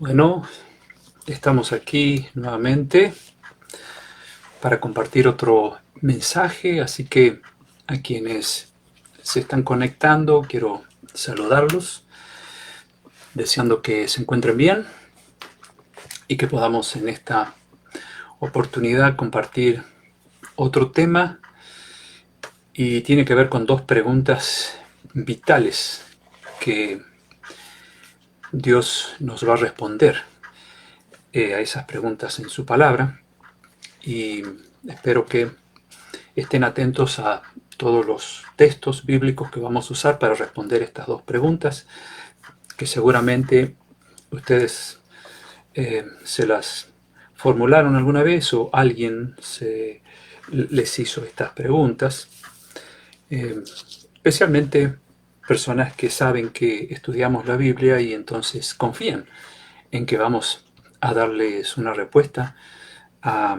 Bueno, estamos aquí nuevamente para compartir otro mensaje, así que a quienes se están conectando quiero saludarlos, deseando que se encuentren bien y que podamos en esta oportunidad compartir otro tema, y tiene que ver con dos preguntas vitales que Dios nos va a responder a esas preguntas en su palabra, y espero que estén atentos a todos los textos bíblicos que vamos a usar para responder estas dos preguntas, que seguramente ustedes se las formularon alguna vez o alguien les hizo estas preguntas, especialmente personas que saben que estudiamos la Biblia y entonces confían en que vamos a darles una respuesta a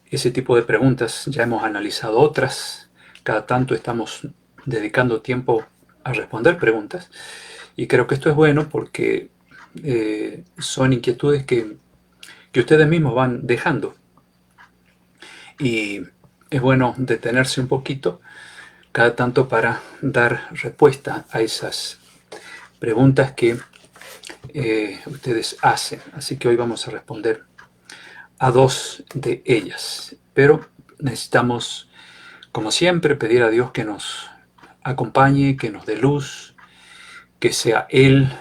ese tipo de preguntas. Ya hemos analizado otras, cada tanto estamos dedicando tiempo a responder preguntas, y creo que esto es bueno porque son inquietudes que ustedes mismos van dejando, y es bueno detenerse un poquito cada tanto para dar respuesta a esas preguntas que ustedes hacen. Así que hoy vamos a responder a dos de ellas, pero necesitamos, como siempre, pedir a Dios que nos acompañe, que nos dé luz, que sea Él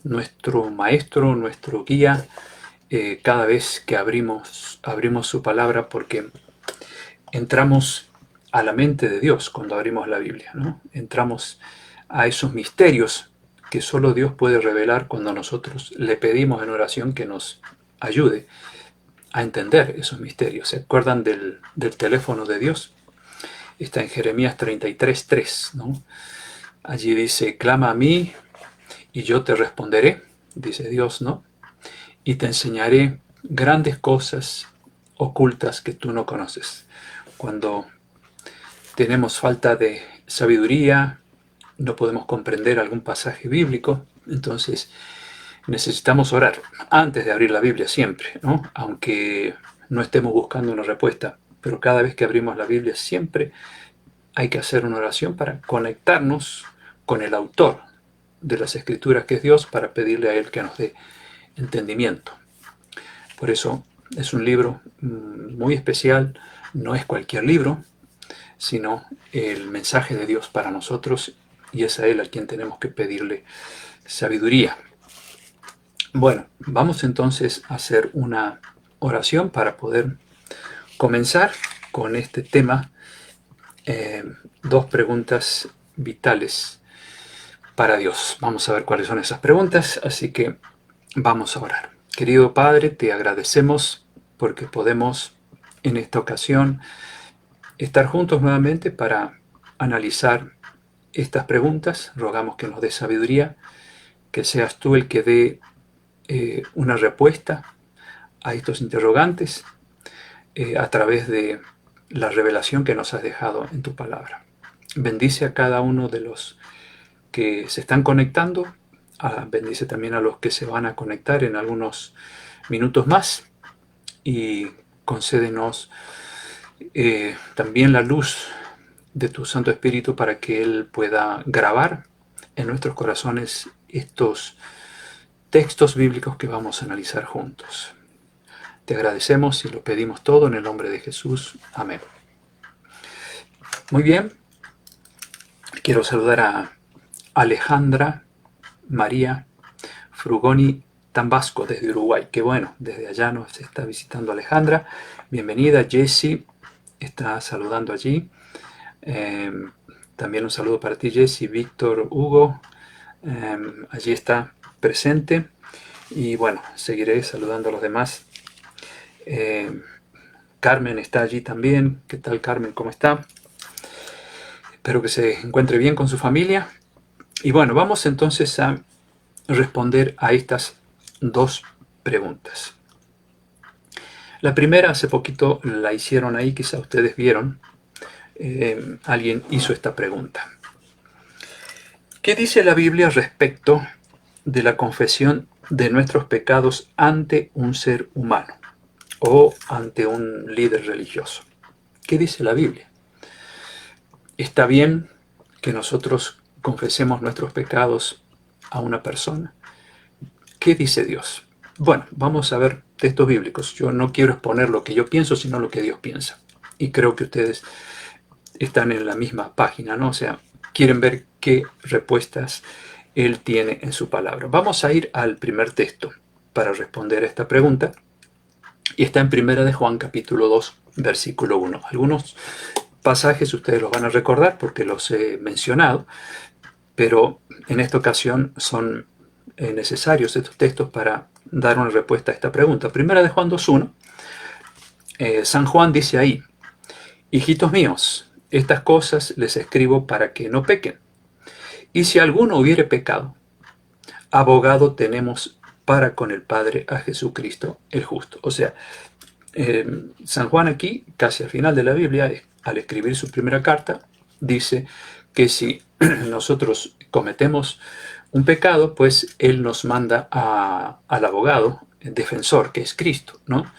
nuestro maestro, nuestro guía, cada vez que abrimos su palabra, porque entramos a la mente de Dios cuando abrimos la Biblia, ¿no? Entramos a esos misterios que solo Dios puede revelar cuando nosotros le pedimos en oración que nos ayude a entender esos misterios. ¿Se acuerdan del teléfono de Dios? Está en Jeremías 33:3, ¿no? Allí dice: clama a mí y yo te responderé, dice Dios, ¿no? Y te enseñaré grandes cosas ocultas que tú no conoces. Cuando tenemos falta de sabiduría, no podemos comprender algún pasaje bíblico, entonces necesitamos orar antes de abrir la Biblia siempre, ¿no? Aunque no estemos buscando una respuesta, pero cada vez que abrimos la Biblia siempre hay que hacer una oración para conectarnos con el autor de las Escrituras, que es Dios, para pedirle a Él que nos dé entendimiento. Por eso es un libro muy especial, no es cualquier libro, sino el mensaje de Dios para nosotros, y es a Él a quien tenemos que pedirle sabiduría. Bueno, vamos entonces a hacer una oración para poder comenzar con este tema, dos preguntas vitales para Dios. Vamos a ver cuáles son esas preguntas, así que vamos a orar. Querido Padre, te agradecemos porque podemos en esta ocasión estar juntos nuevamente para analizar estas preguntas. Rogamos que nos dé sabiduría, que seas tú el que dé una respuesta a estos interrogantes a través de la revelación que nos has dejado en tu palabra. Bendice a cada uno de los que se están conectando, bendice también a los que se van a conectar en algunos minutos más, y concédenos también la luz de tu Santo Espíritu para que Él pueda grabar en nuestros corazones estos textos bíblicos que vamos a analizar juntos. Te agradecemos y lo pedimos todo en el nombre de Jesús. Amén. Muy bien, quiero saludar a Alejandra María Frugoni Tambasco desde Uruguay. Qué bueno, desde allá nos está visitando Alejandra. Bienvenida. Jessie está saludando allí. También un saludo para ti, Jessie. Víctor Hugo allí está presente. Y bueno, seguiré saludando a los demás. Carmen está allí también. ¿Qué tal, Carmen? ¿Cómo está? Espero que se encuentre bien con su familia. Y bueno, vamos entonces a responder a estas dos preguntas. La primera, hace poquito la hicieron ahí, quizá ustedes vieron. Alguien hizo esta pregunta: ¿qué dice la Biblia respecto de la confesión de nuestros pecados ante un ser humano o ante un líder religioso. ¿Qué dice la Biblia? ¿Está bien que nosotros confesemos nuestros pecados a una persona? ¿Qué dice Dios? Bueno, vamos a ver textos bíblicos. Yo no quiero exponer lo que yo pienso, sino lo que Dios piensa. Y creo que ustedes están en la misma página, ¿no? O sea, quieren ver qué respuestas Él tiene en su palabra. Vamos a ir al primer texto para responder a esta pregunta. Y está en Primera de Juan, capítulo 2, versículo 1. Algunos pasajes ustedes los van a recordar porque los he mencionado, pero en esta ocasión son necesarios estos textos para dar una respuesta a esta pregunta. Primera de Juan 2.1, San Juan dice ahí: hijitos míos, estas cosas les escribo para que no pequen. Y si alguno hubiere pecado, abogado tenemos para con el Padre a Jesucristo el justo. O sea, San Juan aquí, casi al final de la Biblia, al escribir su primera carta, dice que si nosotros cometemos un pecado, pues Él nos manda al abogado, el defensor, que es Cristo, ¿no?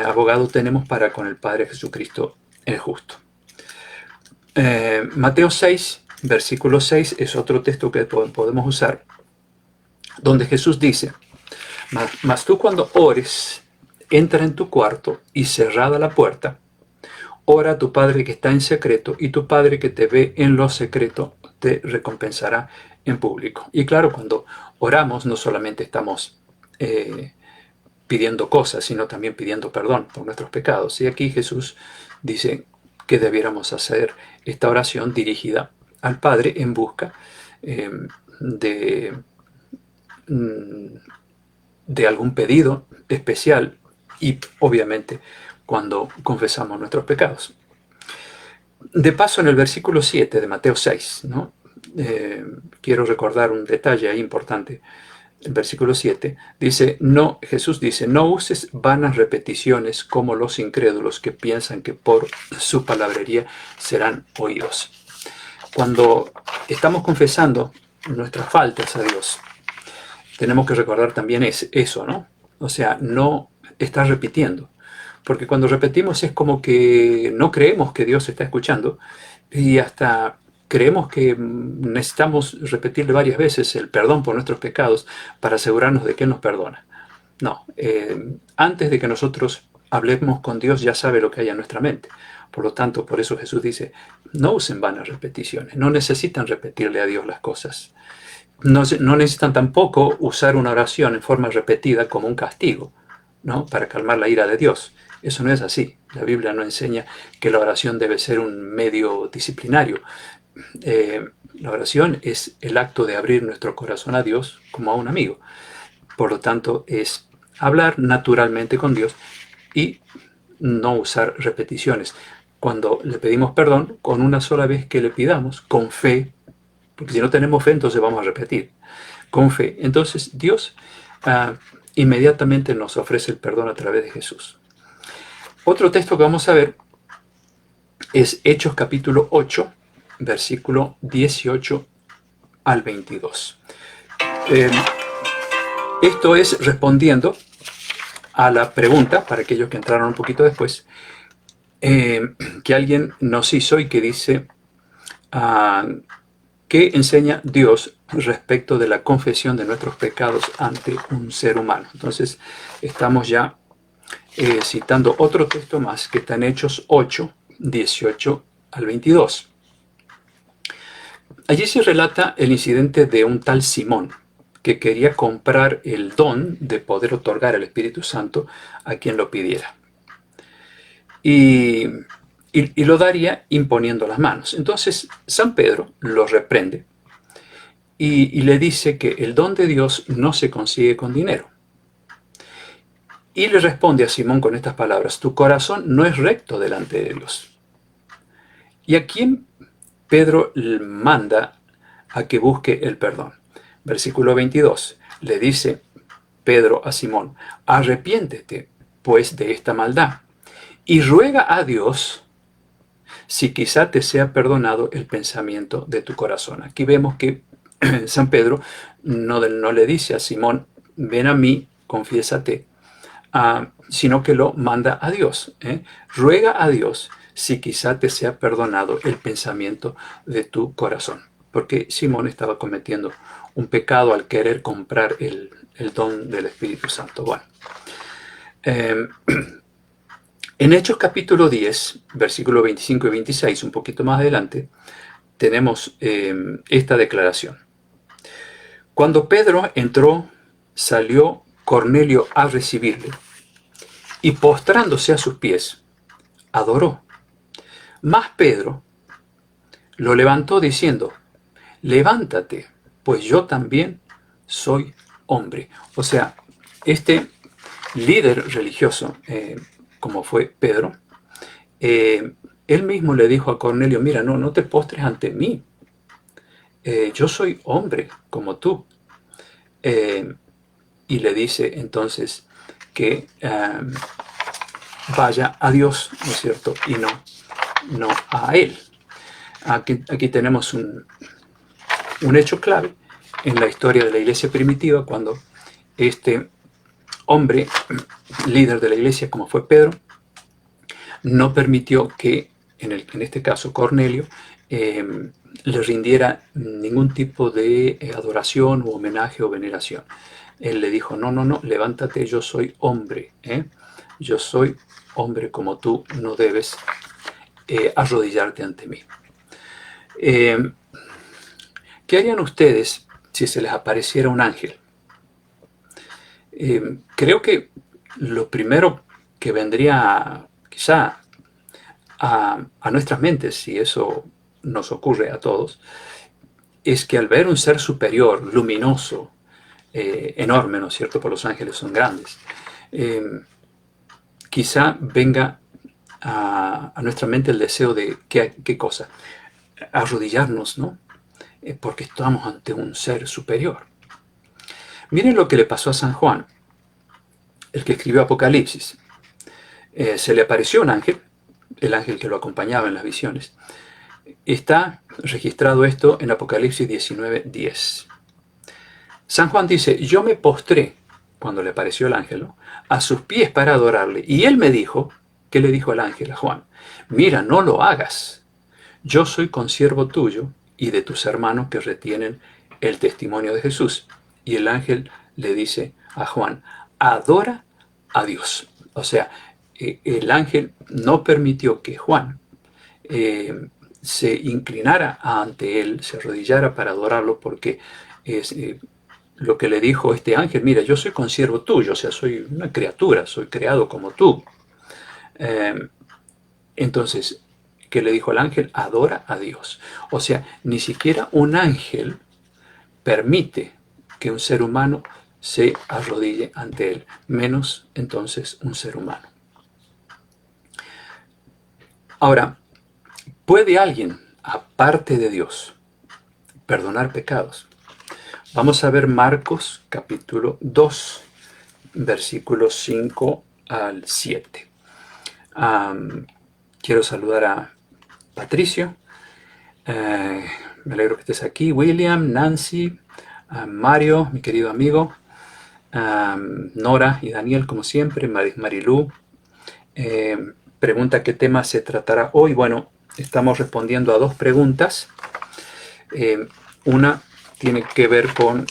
Abogado tenemos para con el Padre Jesucristo el justo. Mateo 6, versículo 6, es otro texto que podemos usar, donde Jesús dice: mas tú cuando ores, entra en tu cuarto y cerrada la puerta, ora a tu Padre que está en secreto, y tu Padre que te ve en lo secreto te recompensará en público. Y claro, cuando oramos no solamente estamos pidiendo cosas, sino también pidiendo perdón por nuestros pecados. Y aquí Jesús dice que debiéramos hacer esta oración dirigida al Padre en busca de algún pedido especial, y obviamente cuando confesamos nuestros pecados. De paso, en el versículo 7 de Mateo 6, ¿no? Quiero recordar un detalle ahí importante. El versículo 7 dice: Jesús dice, no uses vanas repeticiones como los incrédulos que piensan que por su palabrería serán oídos. Cuando estamos confesando nuestras faltas a Dios, tenemos que recordar también eso, ¿no? O sea, no estar repitiendo. Porque cuando repetimos es como que no creemos que Dios está escuchando, y hasta creemos que necesitamos repetirle varias veces el perdón por nuestros pecados para asegurarnos de que Él nos perdona. No, antes de que nosotros hablemos con Dios ya sabe lo que hay en nuestra mente. Por lo tanto, por eso Jesús dice, no usen vanas repeticiones, no necesitan repetirle a Dios las cosas. No necesitan tampoco usar una oración en forma repetida como un castigo, ¿no? Para calmar la ira de Dios. Eso no es así. La Biblia no enseña que la oración debe ser un medio disciplinario. La oración es el acto de abrir nuestro corazón a Dios como a un amigo. Por lo tanto, es hablar naturalmente con Dios y no usar repeticiones. Cuando le pedimos perdón, con una sola vez que le pidamos, con fe, porque si no tenemos fe, entonces vamos a repetir, con fe. Entonces Dios inmediatamente nos ofrece el perdón a través de Jesús. Otro texto que vamos a ver es Hechos capítulo 8, versículo 18 al 22. Esto es respondiendo a la pregunta, para aquellos que entraron un poquito después, que alguien nos hizo y que dice: ¿qué enseña Dios respecto de la confesión de nuestros pecados ante un ser humano? Entonces, estamos ya citando otro texto más que está en Hechos 8, 18 al 22. Allí se relata el incidente de un tal Simón, que quería comprar el don de poder otorgar el Espíritu Santo a quien lo pidiera. Y lo daría imponiendo las manos. Entonces San Pedro lo reprende y le dice que el don de Dios no se consigue con dinero. Y le responde a Simón con estas palabras: tu corazón no es recto delante de Dios. ¿Y a quién Pedro manda a que busque el perdón? Versículo 22. Le dice Pedro a Simón: arrepiéntete pues de esta maldad y ruega a Dios si quizá te sea perdonado el pensamiento de tu corazón. Aquí vemos que San Pedro no le dice a Simón: ven a mí, confiésate, sino que lo manda a Dios. Ruega a Dios si quizá te sea perdonado el pensamiento de tu corazón. Porque Simón estaba cometiendo un pecado al querer comprar el don del Espíritu Santo. Bueno, en Hechos capítulo 10, versículos 25 y 26, un poquito más adelante, tenemos esta declaración. Cuando Pedro entró, salió Cornelio a recibirle, y postrándose a sus pies, adoró. Mas Pedro lo levantó diciendo, levántate, pues yo también soy hombre. O sea, este líder religioso, como fue Pedro, él mismo le dijo a Cornelio, mira, no te postres ante mí. Yo soy hombre como tú. Y le dice entonces que vaya a Dios, ¿no es cierto? Y no a él. Aquí tenemos un hecho clave en la historia de la iglesia primitiva, cuando este hombre, líder de la iglesia, como fue Pedro, no permitió que, en este caso Cornelio, le rindiera ningún tipo de adoración o homenaje o veneración. Él le dijo, no, levántate, yo soy hombre, yo soy hombre como tú, no debes arrodillarte ante mí. ¿Qué harían ustedes si se les apareciera un ángel? Creo que lo primero que vendría quizá a nuestras mentes, si eso nos ocurre a todos, es que al ver un ser superior, luminoso, enorme, ¿no es cierto? Por los ángeles son grandes, quizá venga a nuestra mente el deseo de, ¿qué cosa? Arrodillarnos, ¿no? Porque estamos ante un ser superior. Miren lo que le pasó a San Juan, el que escribió Apocalipsis. Se le apareció un ángel, el ángel que lo acompañaba en las visiones. Está registrado esto en Apocalipsis 19:10. San Juan dice, yo me postré, cuando le apareció el ángel, ¿no?, a sus pies para adorarle. Y él me dijo, ¿qué le dijo el ángel a Juan? Mira, no lo hagas. Yo soy consiervo tuyo y de tus hermanos que retienen el testimonio de Jesús. Y el ángel le dice a Juan, adora a Dios. O sea, el ángel no permitió que Juan se inclinara ante él, se arrodillara para adorarlo, porque es lo que le dijo este ángel, mira, yo soy consiervo tuyo, o sea, soy una criatura, soy creado como tú. Entonces, ¿qué le dijo el ángel? Adora a Dios. O sea, ni siquiera un ángel permite que un ser humano se arrodille ante él, menos entonces un ser humano. Ahora, ¿puede alguien, aparte de Dios, perdonar pecados? Vamos a ver Marcos capítulo 2, versículos 5 al 7. Quiero saludar a Patricio. Me alegro que estés aquí. William, Nancy, Mario, mi querido amigo. Nora y Daniel, como siempre. Marilú. Pregunta qué tema se tratará hoy. Bueno, estamos respondiendo a dos preguntas. Una tiene que ver con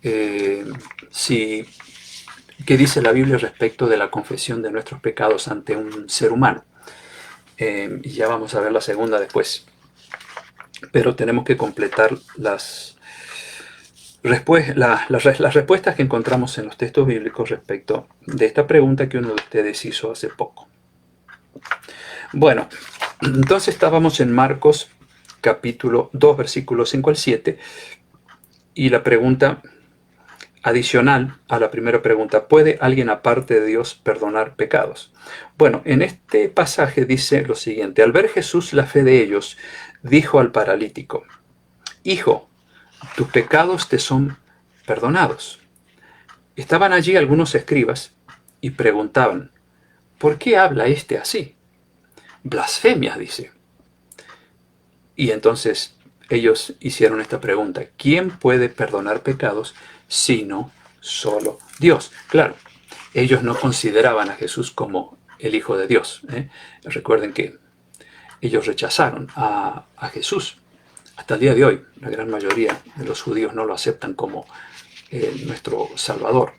qué dice la Biblia respecto de la confesión de nuestros pecados ante un ser humano. Y ya vamos a ver la segunda después. Pero tenemos que completar las respuestas que encontramos en los textos bíblicos respecto de esta pregunta que uno de ustedes hizo hace poco. Bueno, entonces estábamos en Marcos capítulo 2, versículos 5 al 7, y la pregunta adicional a la primera pregunta, ¿puede alguien aparte de Dios perdonar pecados? Bueno, en este pasaje dice lo siguiente, al ver Jesús la fe de ellos, dijo al paralítico, hijo, tus pecados te son perdonados. Estaban allí algunos escribas y preguntaban, ¿por qué habla este así? Blasfemias, dice. Y entonces ellos hicieron esta pregunta, ¿quién puede perdonar pecados sino solo Dios. Claro, ellos no consideraban a Jesús como el Hijo de Dios. Recuerden que ellos rechazaron a Jesús. Hasta el día de hoy, la gran mayoría de los judíos no lo aceptan como nuestro Salvador.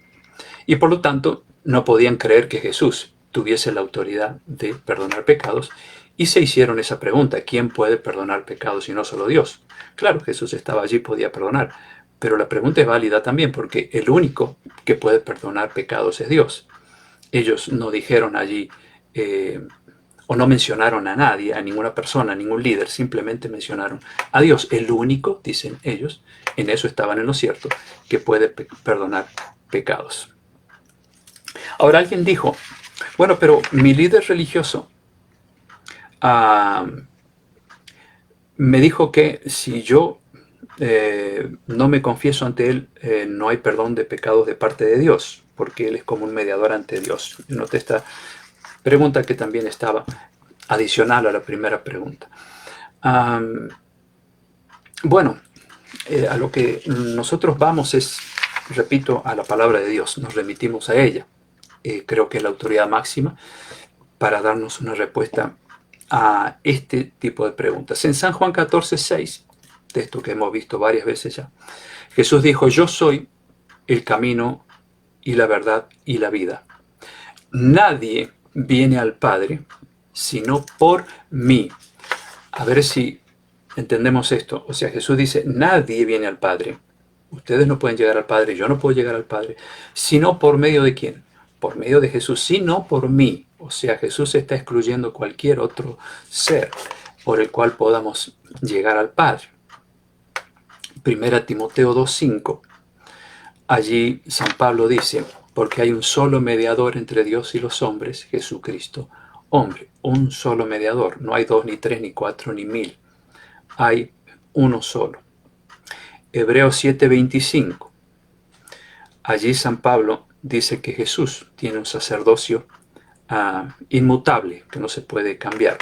Y por lo tanto, no podían creer que Jesús tuviese la autoridad de perdonar pecados, y se hicieron esa pregunta: ¿quién puede perdonar pecados si no solo Dios? Claro, Jesús estaba allí, podía perdonar, pero la pregunta es válida también, porque el único que puede perdonar pecados es Dios. Ellos no dijeron allí, o no mencionaron a nadie, a ninguna persona, a ningún líder, simplemente mencionaron a Dios, el único, dicen ellos, en eso estaban en lo cierto, que puede perdonar pecados. Ahora alguien dijo, bueno, pero mi líder religioso me dijo que si yo no me confieso ante él, no hay perdón de pecados de parte de Dios, porque él es como un mediador ante Dios. Noté esta pregunta que también estaba adicional a la primera pregunta. Bueno, a lo que nosotros vamos es, repito, a la palabra de Dios, nos remitimos a ella. Creo que es la autoridad máxima para darnos una respuesta a este tipo de preguntas. En San Juan 14:6, texto que hemos visto varias veces ya, Jesús dijo: yo soy el camino y la verdad y la vida. Nadie viene al Padre sino por mí. A ver si entendemos esto. O sea, Jesús dice, nadie viene al Padre. Ustedes no pueden llegar al Padre, yo no puedo llegar al Padre, sino por medio de ¿quién? Por medio de Jesús, sino por mí. O sea, Jesús está excluyendo cualquier otro ser por el cual podamos llegar al Padre. Primera Timoteo 2:5. Allí San Pablo dice, porque hay un solo mediador entre Dios y los hombres, Jesucristo, hombre, un solo mediador. No hay 2, ni 3, ni 4, ni 1000. Hay uno solo. Hebreos 7:25. Allí San Pablo dice que Jesús tiene un sacerdocio inmutable, que no se puede cambiar.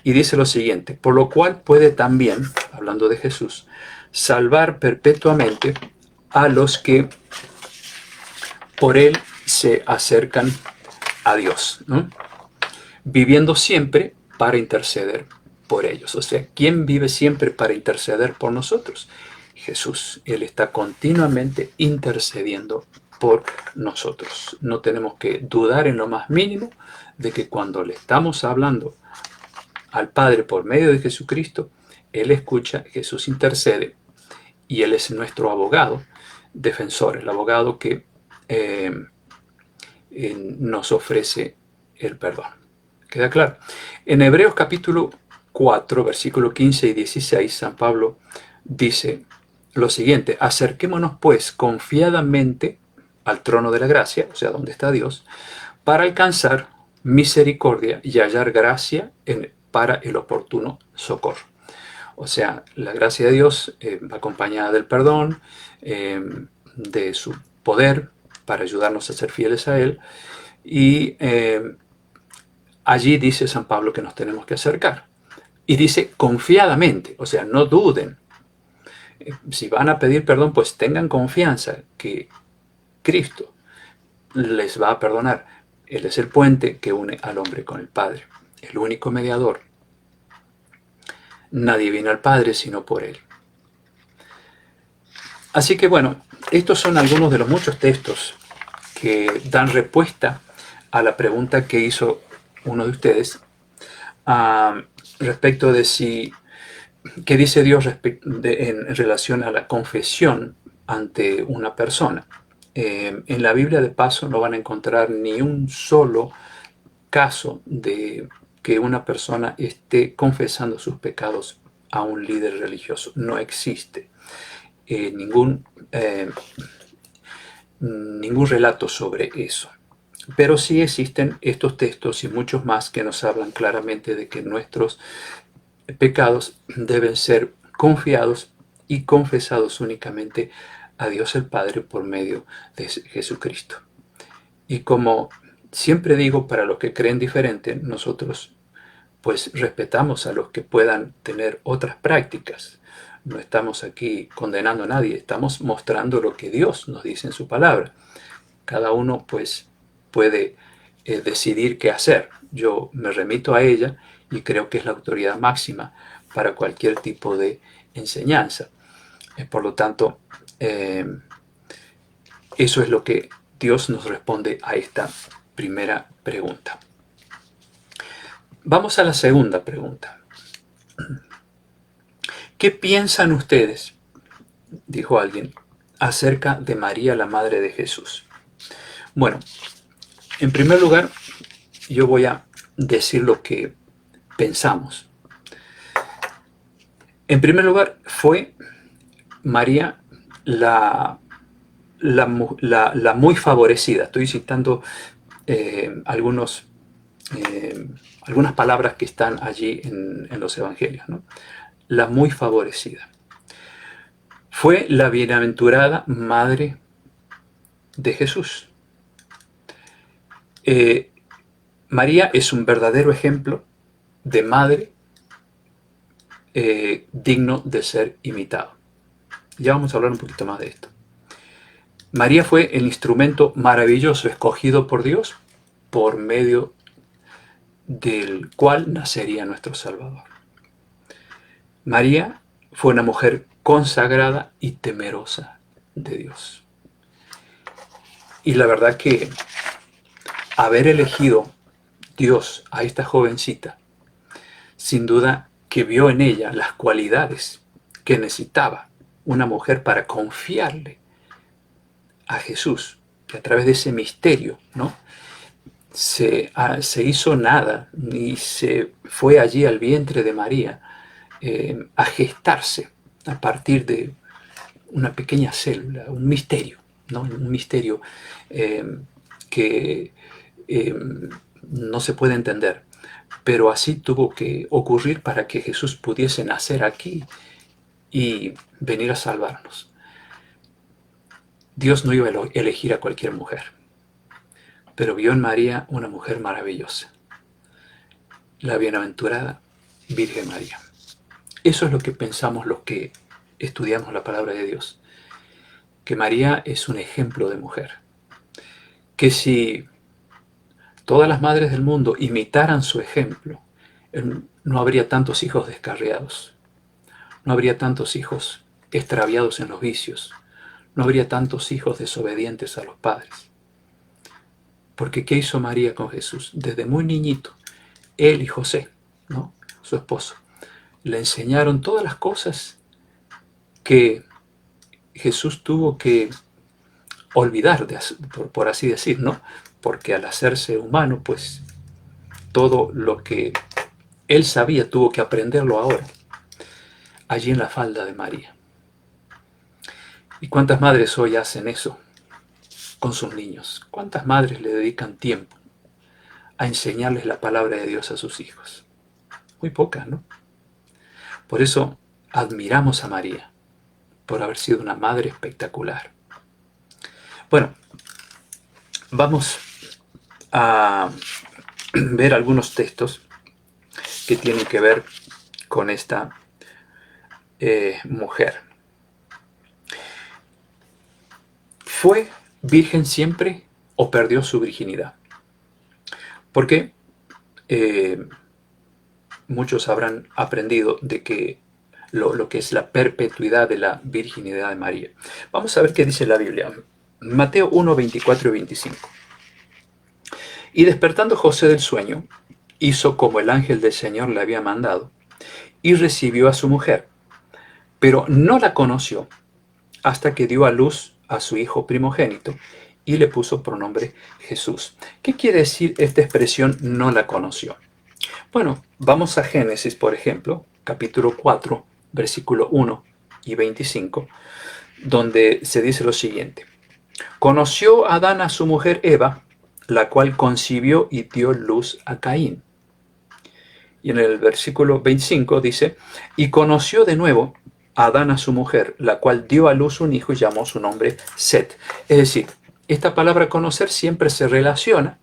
Y dice lo siguiente, por lo cual puede también, hablando de Jesús, salvar perpetuamente a los que por él se acercan a Dios, ¿no? Viviendo siempre para interceder por ellos. O sea, ¿quién vive siempre para interceder por nosotros? Jesús. Él está continuamente intercediendo por nosotros. No tenemos que dudar en lo más mínimo de que cuando le estamos hablando al Padre por medio de Jesucristo, Él escucha, Jesús intercede, y Él es nuestro abogado, defensor, el abogado que nos ofrece el perdón. ¿Queda claro? En Hebreos capítulo 4, versículo 15 y 16, San Pablo dice lo siguiente: acerquémonos pues confiadamente al trono de la gracia, o sea, donde está Dios, para alcanzar misericordia y hallar gracia para el oportuno socorro. O sea, la gracia de Dios va acompañada del perdón, de su poder para ayudarnos a ser fieles a Él, y allí dice San Pablo que nos tenemos que acercar. Y dice confiadamente, o sea, no duden. Si van a pedir perdón, pues tengan confianza que Cristo les va a perdonar. Él es el puente que une al hombre con el Padre, el único mediador. Nadie viene al Padre sino por Él. Así que bueno, estos son algunos de los muchos textos que dan respuesta a la pregunta que hizo uno de ustedes respecto de si, qué dice Dios en relación a la confesión ante una persona. En la Biblia, de paso, no van a encontrar ni un solo caso de que una persona esté confesando sus pecados a un líder religioso. No existe ningún relato sobre eso. Pero sí existen estos textos y muchos más que nos hablan claramente de que nuestros pecados deben ser confiados y confesados únicamente a Dios el Padre por medio de Jesucristo. Y como siempre digo, para los que creen diferente, nosotros pues respetamos a los que puedan tener otras prácticas. no estamos aquí condenando a nadie, estamos mostrando lo que Dios nos dice en su palabra. Cada uno pues puede decidir qué hacer. Yo me remito a ella y creo que es la autoridad máxima para cualquier tipo de enseñanza. Por lo tanto, eso es lo que Dios nos responde a esta primera pregunta. Vamos a la segunda pregunta. ¿Qué piensan ustedes, dijo alguien, acerca de María, la madre de Jesús? Bueno, en primer lugar, yo voy a decir lo que pensamos. En primer lugar, fue María la muy favorecida. Estoy citando algunas palabras que están allí en los evangelios, ¿no? La muy favorecida. Fue la bienaventurada madre de Jesús. María es un verdadero ejemplo de madre digno de ser imitado. Ya vamos a hablar un poquito más de esto. María fue el instrumento maravilloso escogido por Dios por medio del cual nacería nuestro Salvador. María fue una mujer consagrada y temerosa de Dios. Y la verdad que haber elegido Dios a esta jovencita, sin duda que vio en ella las cualidades que necesitaba una mujer para confiarle a Jesús, que a través de ese misterio, ¿no?, se hizo nada y se fue allí al vientre de María a gestarse a partir de una pequeña célula, un misterio, ¿no? Un misterio que no se puede entender, pero así tuvo que ocurrir para que Jesús pudiese nacer aquí y venir a salvarnos. Dios no iba a elegir a cualquier mujer, pero vio en María una mujer maravillosa, la bienaventurada Virgen María. Eso es lo que pensamos los que estudiamos la palabra de Dios, que María es un ejemplo de mujer, que si todas las madres del mundo imitaran su ejemplo, no habría tantos hijos descarriados, no habría tantos hijos extraviados en los vicios, no habría tantos hijos desobedientes a los padres. Porque ¿qué hizo María con Jesús? Desde muy niñito, él y José, ¿no?, su esposo, le enseñaron todas las cosas que Jesús tuvo que olvidar, por así decir, ¿no? Porque al hacerse humano, pues todo lo que él sabía tuvo que aprenderlo ahora, allí en la falda de María. ¿Y cuántas madres hoy hacen eso con sus niños? ¿Cuántas madres le dedican tiempo a enseñarles la palabra de Dios a sus hijos? Muy pocas, ¿no? Por eso admiramos a María, por haber sido una madre espectacular. Bueno, vamos a ver algunos textos que tienen que ver con esta mujer. ¿Fue virgen siempre o perdió su virginidad? Porque muchos habrán aprendido de que lo que es la perpetuidad de la virginidad de María. Vamos a ver qué dice la Biblia. Mateo 1, 24 y 25. Y despertando José del sueño, hizo como el ángel del Señor le había mandado, y recibió a su mujer, pero no la conoció hasta que dio a luz a su hijo primogénito, y le puso por nombre Jesús. ¿Qué quiere decir esta expresión no la conoció? Bueno, vamos a Génesis, por ejemplo, capítulo 4, versículo 1 y 25, donde se dice lo siguiente. Conoció Adán a su mujer Eva, la cual concibió y dio luz a Caín. Y en el versículo 25 dice, y conoció de nuevo Adán a su mujer, la cual dio a luz un hijo y llamó su nombre Set. Es decir, esta palabra conocer siempre se relaciona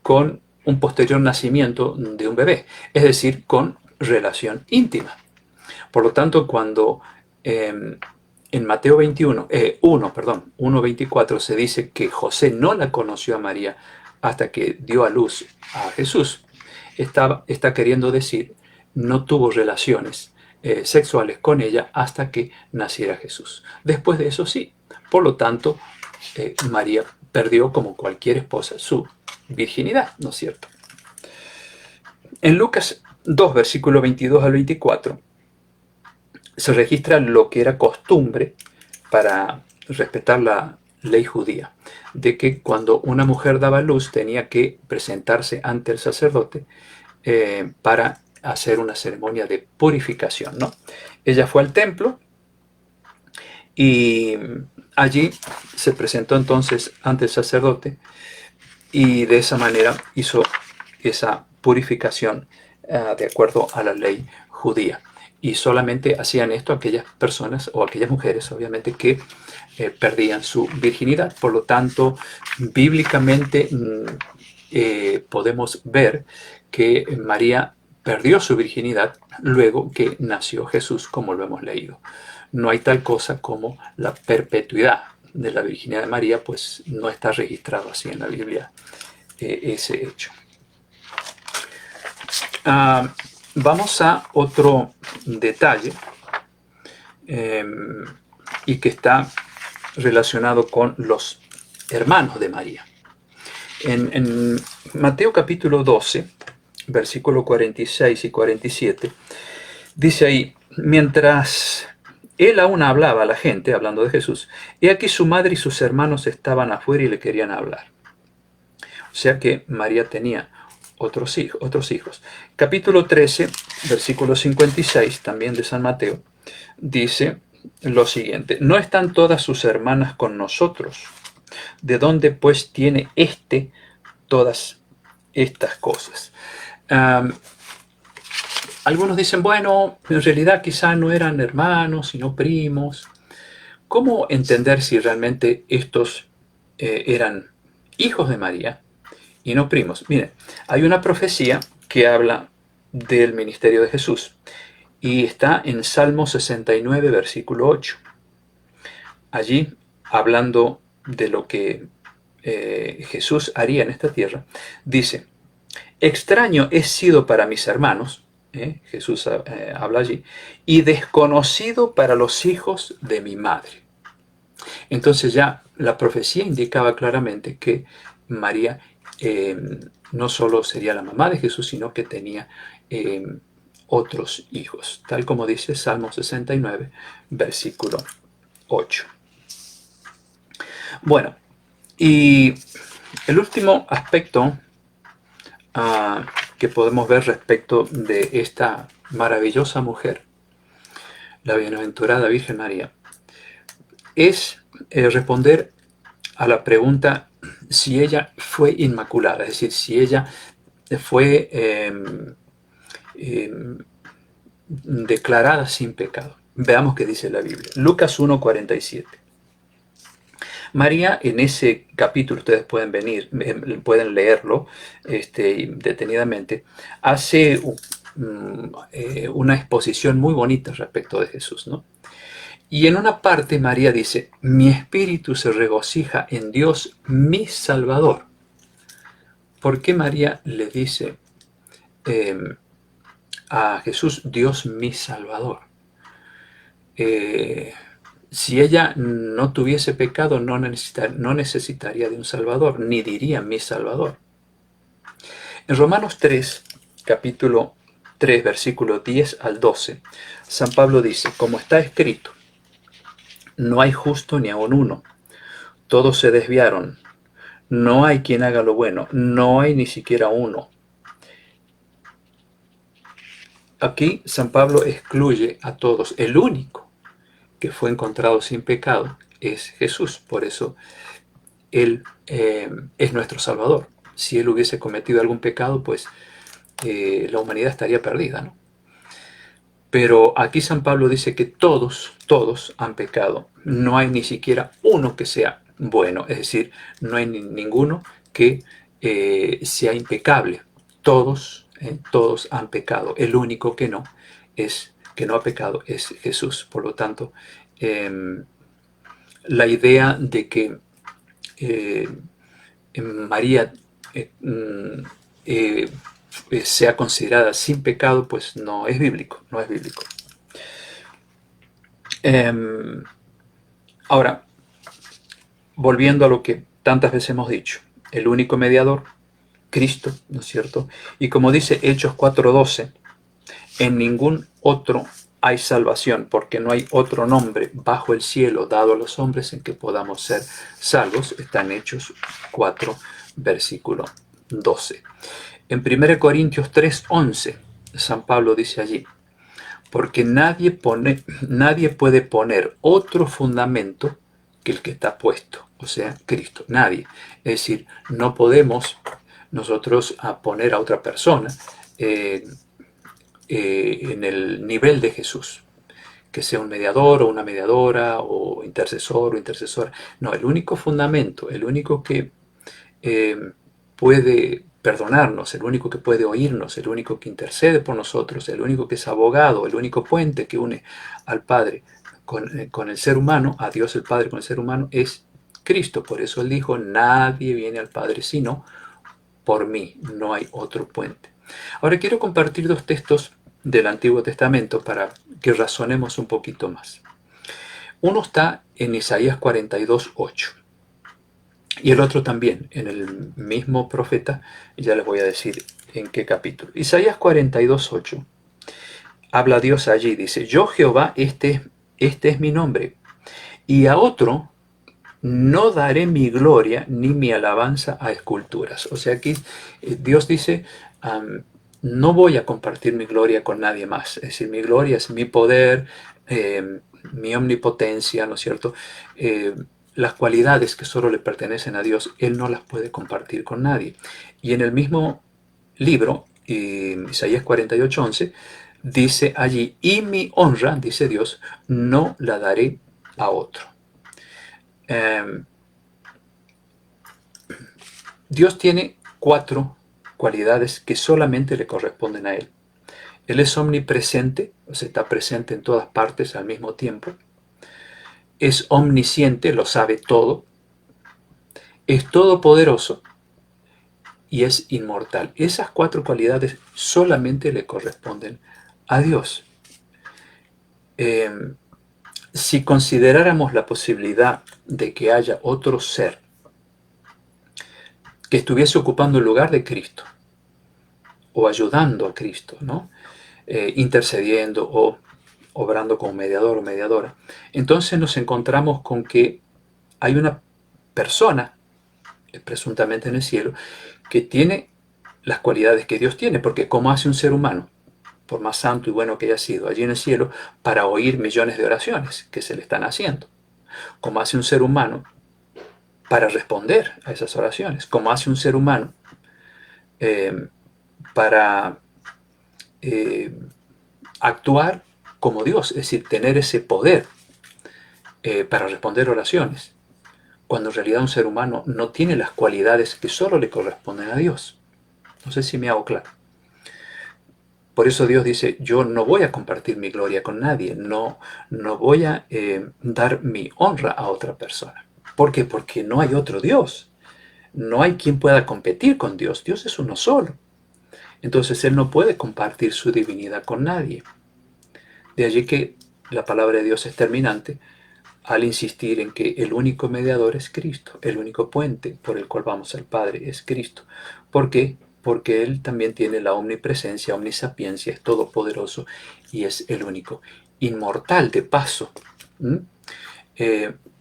con un posterior nacimiento de un bebé, es decir, con relación íntima. Por lo tanto, cuando en Mateo 1:24 se dice que José no la conoció a María hasta que dio a luz a Jesús, está queriendo decir, no tuvo relaciones sexuales con ella hasta que naciera Jesús. Después de eso sí. Por lo tanto, María perdió, como cualquier esposa, su virginidad, ¿no es cierto? En Lucas 2, versículo 22 al 24, se registra lo que era costumbre para respetar la ley judía, de que cuando una mujer daba luz tenía que presentarse ante el sacerdote para hacer una ceremonia de purificación, ¿no? Ella fue al templo y allí se presentó entonces ante el sacerdote y de esa manera hizo esa purificación de acuerdo a la ley judía. Y solamente hacían esto aquellas personas o aquellas mujeres, obviamente, que perdían su virginidad. Por lo tanto, bíblicamente podemos ver que María perdió su virginidad luego que nació Jesús, como lo hemos leído. No hay tal cosa como la perpetuidad de la virginidad de María, pues no está registrado así en la Biblia ese hecho. Vamos a otro detalle y que está relacionado con los hermanos de María. En Mateo capítulo 12, versículos 46 y 47, dice ahí, mientras él aún hablaba a la gente, hablando de Jesús, he aquí su madre y sus hermanos estaban afuera y le querían hablar. O sea que María tenía otros hijos. Capítulo 13, versículo 56, también de San Mateo, dice lo siguiente, ¿no están todas sus hermanas con nosotros? ¿De dónde pues tiene todas estas cosas? Algunos dicen, bueno, en realidad quizá no eran hermanos, sino primos. ¿Cómo entender si realmente estos eran hijos de María y no primos? Miren, hay una profecía que habla del ministerio de Jesús y está en Salmo 69, versículo 8. Allí, hablando de lo que Jesús haría en esta tierra, dice, extraño he sido para mis hermanos, Jesús habla allí, y desconocido para los hijos de mi madre. Entonces ya la profecía indicaba claramente que María no solo sería la mamá de Jesús, sino que tenía otros hijos, tal como dice Salmo 69, versículo 8. Bueno, y el último aspecto que podemos ver respecto de esta maravillosa mujer, la bienaventurada Virgen María, es responder a la pregunta si ella fue inmaculada, es decir, si ella fue declarada sin pecado. Veamos qué dice la Biblia. Lucas 1:47. María, en ese capítulo, ustedes pueden leerlo detenidamente, hace una exposición muy bonita respecto de Jesús, ¿no? Y en una parte María dice, mi espíritu se regocija en Dios mi Salvador. ¿Por qué María le dice a Jesús, Dios mi Salvador? Si ella no tuviese pecado, no necesitaría de un Salvador, ni diría mi Salvador. En Romanos 3, capítulo 3, versículos 10 al 12, San Pablo dice, como está escrito, no hay justo ni aun uno, todos se desviaron, no hay quien haga lo bueno, no hay ni siquiera uno. Aquí San Pablo excluye a todos, el único que fue encontrado sin pecado es Jesús, por eso Él es nuestro Salvador. Si Él hubiese cometido algún pecado, pues la humanidad estaría perdida, ¿no? Pero aquí San Pablo dice que todos han pecado. No hay ni siquiera uno que sea bueno, es decir, no hay ninguno que sea impecable. Todos han pecado. El único que no es que no ha pecado, es Jesús. Por lo tanto, la idea de que María sea considerada sin pecado, pues no es bíblico, no es bíblico. Ahora, volviendo a lo que tantas veces hemos dicho, el único mediador, Cristo, ¿no es cierto? Y como dice Hechos 4:12, en ningún otro hay salvación, porque no hay otro nombre bajo el cielo dado a los hombres en que podamos ser salvos. Está en Hechos 4, versículo 12. En 1 Corintios 3:11, San Pablo dice allí, porque nadie puede poner otro fundamento que el que está puesto, o sea, Cristo. Nadie. Es decir, no podemos nosotros poner a otra persona en el nivel de Jesús, que sea un mediador o una mediadora o intercesor o intercesora. No, el único fundamento, el único que puede perdonarnos, el único que puede oírnos, el único que intercede por nosotros, el único que es abogado, el único puente que une al Padre con el ser humano, a Dios el Padre con el ser humano, es Cristo. Por eso Él dijo, nadie viene al Padre sino por mí, no hay otro puente. Ahora quiero compartir dos textos del Antiguo Testamento para que razonemos un poquito más. Uno está en Isaías 42:8 y el otro también en el mismo profeta, ya les voy a decir en qué capítulo. Isaías 42:8 habla Dios allí, dice, yo Jehová, este es mi nombre, y a otro no daré mi gloria ni mi alabanza a esculturas. O sea, aquí Dios dice, no voy a compartir mi gloria con nadie más. Es decir, mi gloria es mi poder, mi omnipotencia, ¿no es cierto? Las cualidades que solo le pertenecen a Dios, Él no las puede compartir con nadie. Y en el mismo libro, Isaías 48:11, dice allí, y mi honra, dice Dios, no la daré a otro. Dios tiene 4 cualidades que solamente le corresponden a Él. Él es omnipresente, o sea, está presente en todas partes al mismo tiempo. Es omnisciente, lo sabe todo. Es todopoderoso y es inmortal. Esas 4 cualidades solamente le corresponden a Dios. Si consideráramos la posibilidad de que haya otro ser que estuviese ocupando el lugar de Cristo o ayudando a Cristo, ¿no? Intercediendo o obrando como mediador o mediadora, entonces nos encontramos con que hay una persona, presuntamente en el cielo, que tiene las cualidades que Dios tiene, porque ¿cómo hace un ser humano, por más santo y bueno que haya sido, allí en el cielo, para oír millones de oraciones que se le están haciendo? ¿Cómo hace un ser humano para responder a esas oraciones? ¿Cómo hace un ser humano para actuar como Dios? Es decir, tener ese poder para responder oraciones, cuando en realidad un ser humano no tiene las cualidades que solo le corresponden a Dios. No sé si me hago claro. Por eso Dios dice, yo no voy a compartir mi gloria con nadie, no voy a dar mi honra a otra persona. ¿Por qué? Porque no hay otro Dios. No hay quien pueda competir con Dios. Dios es uno solo. Entonces Él no puede compartir su divinidad con nadie. De allí que la palabra de Dios es terminante al insistir en que el único mediador es Cristo, el único puente por el cual vamos al Padre es Cristo. ¿Por qué? Porque Él también tiene la omnipresencia, omnisapiencia, es todopoderoso y es el único. Inmortal de paso.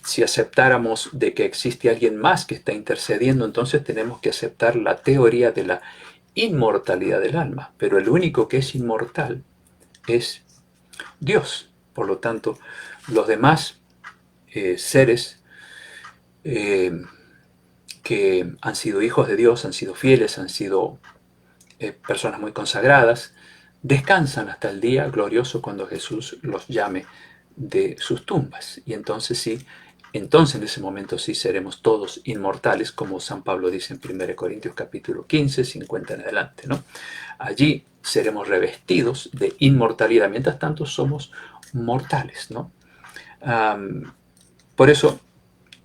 Si aceptáramos de que existe alguien más que está intercediendo, entonces tenemos que aceptar la teoría de la inmortalidad del alma. Pero el único que es inmortal es Dios. Por lo tanto, los demás seres que han sido hijos de Dios, han sido fieles, han sido personas muy consagradas, descansan hasta el día glorioso cuando Jesús los llame de sus tumbas. Y entonces sí, entonces en ese momento sí seremos todos inmortales, como San Pablo dice en 1 Corintios capítulo 15, 50 en adelante, ¿no? Allí seremos revestidos de inmortalidad. Mientras tanto somos mortales, ¿no? Por eso,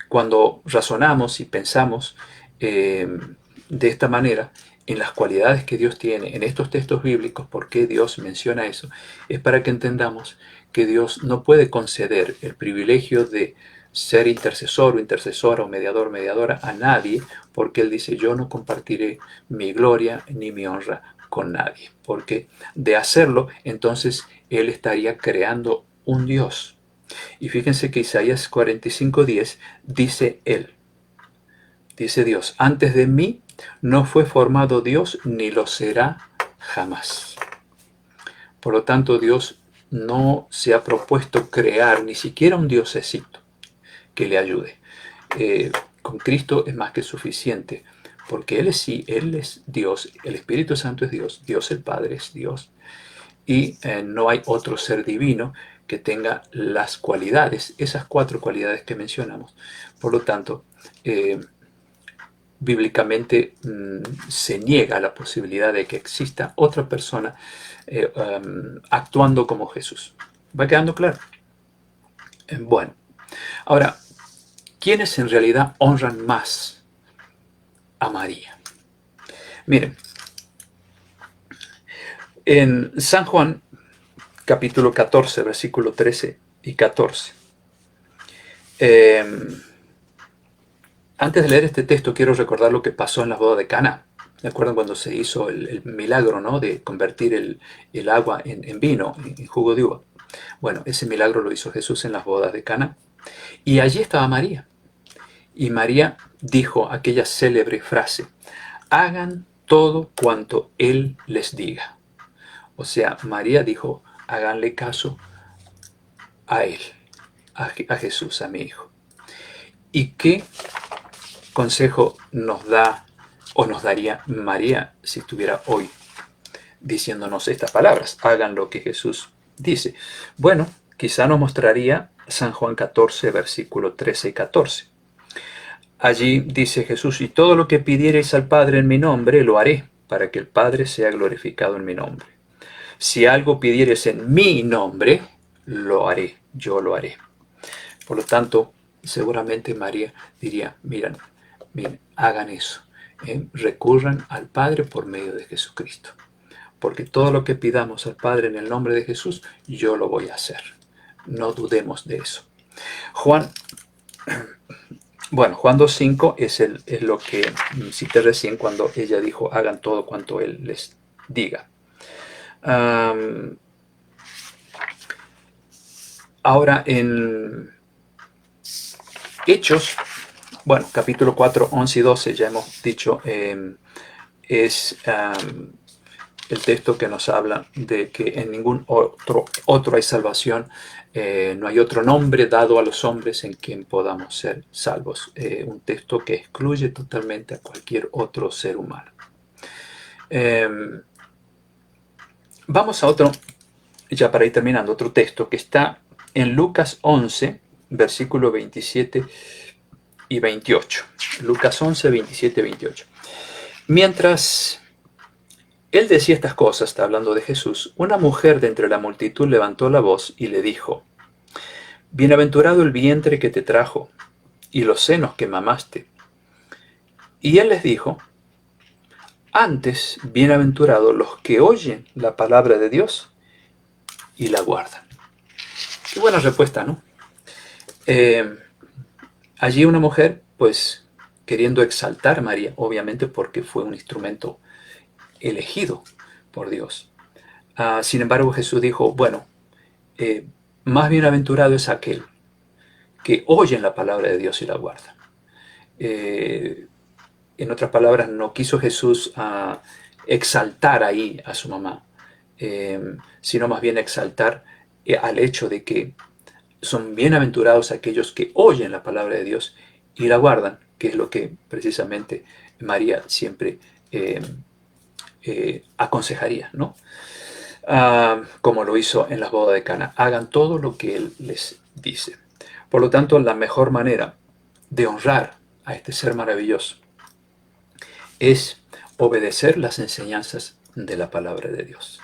cuando razonamos y pensamos de esta manera en las cualidades que Dios tiene en estos textos bíblicos, por qué Dios menciona eso, es para que entendamos que Dios no puede conceder el privilegio de ser intercesor o intercesora o mediador o mediadora a nadie, porque Él dice, yo no compartiré mi gloria ni mi honra con nadie, porque de hacerlo, entonces Él estaría creando un Dios. Y fíjense que Isaías 45:10 dice Él, dice Dios, antes de mí no fue formado Dios ni lo será jamás. Por lo tanto, Dios no se ha propuesto crear ni siquiera un diosecito que le ayude. Con Cristo es más que suficiente, porque Él es Dios, el Espíritu Santo es Dios, Dios el Padre es Dios, y no hay otro ser divino que tenga las cualidades, esas 4 cualidades que mencionamos. Por lo tanto, bíblicamente se niega la posibilidad de que exista otra persona actuando como Jesús. ¿Va quedando claro? Bueno, ahora, ¿quiénes en realidad honran más a María? Miren, en San Juan, capítulo 14, versículo 13 y 14. Antes de leer este texto, quiero recordar lo que pasó en la boda de Cana. ¿Se acuerdan cuando se hizo el milagro, ¿no?, de convertir el agua en vino, en jugo de uva? Bueno, ese milagro lo hizo Jesús en las bodas de Cana. Y allí estaba María. Y María dijo aquella célebre frase, hagan todo cuanto Él les diga. O sea, María dijo, háganle caso a Él, a Jesús, a mi hijo. ¿Y qué consejo nos da o nos daría María si estuviera hoy diciéndonos estas palabras? Hagan lo que Jesús dice. Bueno, quizá nos mostraría San Juan 14, versículo 13 y 14. Allí dice Jesús, y todo lo que pidiereis al Padre en mi nombre, lo haré, para que el Padre sea glorificado en mi nombre. Si algo pidieres en mi nombre, lo haré, yo lo haré. Por lo tanto, seguramente María diría, miren, hagan eso, recurran al Padre por medio de Jesucristo. Porque todo lo que pidamos al Padre en el nombre de Jesús, yo lo voy a hacer. No dudemos de eso. Juan 2.5 es lo que cité recién cuando ella dijo, hagan todo cuanto Él les diga. Ahora en Hechos, capítulo 4, 11 y 12, ya hemos dicho, es el texto que nos habla de que en ningún otro hay salvación, no hay otro nombre dado a los hombres en quien podamos ser salvos. Un texto que excluye totalmente a cualquier otro ser humano. Vamos a otro, ya para ir terminando, otro texto que está en Lucas 11, versículo 27 y 28. Lucas 11, 27 y 28. Mientras él decía estas cosas, está hablando de Jesús, una mujer de entre la multitud levantó la voz y le dijo, bienaventurado el vientre que te trajo y los senos que mamaste. Y él les dijo, antes, bienaventurados los que oyen la palabra de Dios y la guardan. Qué buena respuesta, ¿no? Allí una mujer, pues, queriendo exaltar a María, obviamente porque fue un instrumento elegido por Dios. Sin embargo, Jesús dijo, bueno, más bienaventurado es aquel que oyen la palabra de Dios y la guarda. En otras palabras, no quiso Jesús exaltar ahí a su mamá, sino más bien exaltar al hecho de que son bienaventurados aquellos que oyen la palabra de Dios y la guardan, que es lo que precisamente María siempre aconsejaría, ¿no? Como lo hizo en las bodas de Cana. Hagan todo lo que Él les dice. Por lo tanto, la mejor manera de honrar a este ser maravilloso es obedecer las enseñanzas de la palabra de Dios.